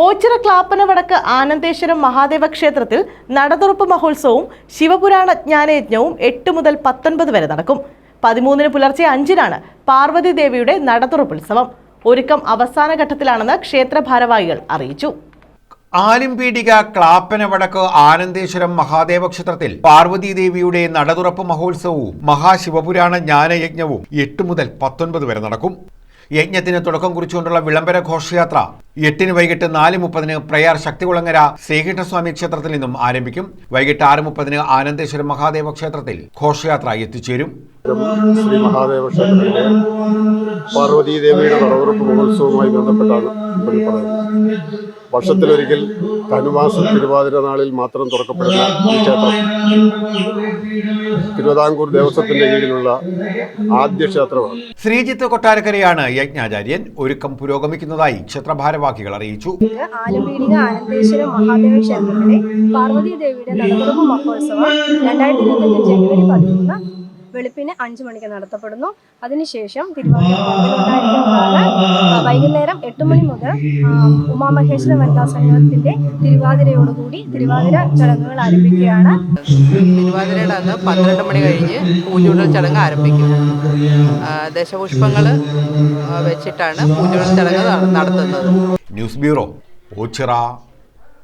ഓച്ചിറ ക്ലാപ്പന വടക്ക് ആനന്ദേശ്വരം മഹാദേവ ക്ഷേത്രത്തിൽ നടതുറപ്പ് മഹോത്സവവും ശിവപുരാണ ജ്ഞാനയജ്ഞവും 8 മുതൽ 19 വരെ നടക്കും. 13 പുലർച്ചെ 5-നാണ് പാർവതി ദേവിയുടെ നടതുറപ്പുത്സവം. ഒരുക്കം അവസാന ഘട്ടത്തിലാണെന്ന് ക്ഷേത്ര ഭാരവാഹികൾ അറിയിച്ചു. ആലിംപീഡിക ക്ലാപ്പന വടക്ക് ആനന്ദേശ്വരം മഹാദേവ ക്ഷേത്രത്തിൽ പാർവതി ദേവിയുടെ നടതുറപ്പ് മഹോത്സവവും മഹാശിവപുരാണ ജ്ഞാനയജ്ഞവും 8 മുതൽ 19 വരെ നടക്കും. യജ്ഞത്തിന് തുടക്കം കുറിച്ചുകൊണ്ടുള്ള വിളംബര ഘോഷയാത്ര 8-ന് വൈകിട്ട് 4:30-ന് പ്രയാർ ശക്തികുളങ്ങര ശ്രീകൃഷ്ണസ്വാമി ക്ഷേത്രത്തിൽ നിന്നും ആരംഭിക്കും. വൈകിട്ട് 6:30-ന് ആനന്ദേശ്വരം മഹാദേവ ക്ഷേത്രത്തിൽ ഘോഷയാത്ര എത്തിച്ചേരും. ശ്രീ മഹാദേവ ക്ഷേത്രത്തിലെ പാർവതി ദേവിയുടെ നടതുറപ്പ് മഹോത്സവവുമായി ബന്ധപ്പെട്ടാണ് ഇവിടെ പറയുന്നത്. വർഷത്തിലൊരിക്കൽ ധനുമാസം തിരുവാതിര നാളിൽ മാത്രം തുറക്കപ്പെടുന്ന ഈ ക്ഷേത്രം തിരുവിതാംകൂർ ദേവസ്വത്തിന്റെ കീഴിലുള്ള ആദ്യ ക്ഷേത്രമാണ്. ശ്രീജിത്ത് കൊട്ടാരക്കരയാണ് യജ്ഞാചാര്യൻ. ഒരുക്കം പുരോഗമിക്കുന്നതായി ക്ഷേത്ര ഭാരവാഹികൾ അറിയിച്ചു. ആലമ്പീഡിക ആനന്ദേശ്വരം മഹാദേവ ക്ഷേത്രത്തിലെ പാർവതി ദേവിയുടെ നടതുറപ്പ് മഹോത്സവം 2025 ജനുവരി 13 വെളുപ്പിന് 5 മണിക്ക് നടത്തപ്പെടുന്നു. അതിനുശേഷം വൈകുന്നേരം 8 മണി മുതൽ ഉമാമഹേശ്വര വനിതാ സംഘത്തിന്റെ തിരുവാതിരയോടുകൂടി തിരുവാതിര ചടങ്ങുകൾ ആരംഭിക്കുകയാണ്. തിരുവാതിരയുടെ അന്ന് 12 മണി കഴിഞ്ഞ് പൂജൂടൽ ചടങ്ങ് ആരംഭിക്കും. ദശപുഷ്പങ്ങൾ വെച്ചിട്ടാണ് പൂജൂടൽ ചടങ്ങ് നടത്തുന്നത്. News bureau, Ochira.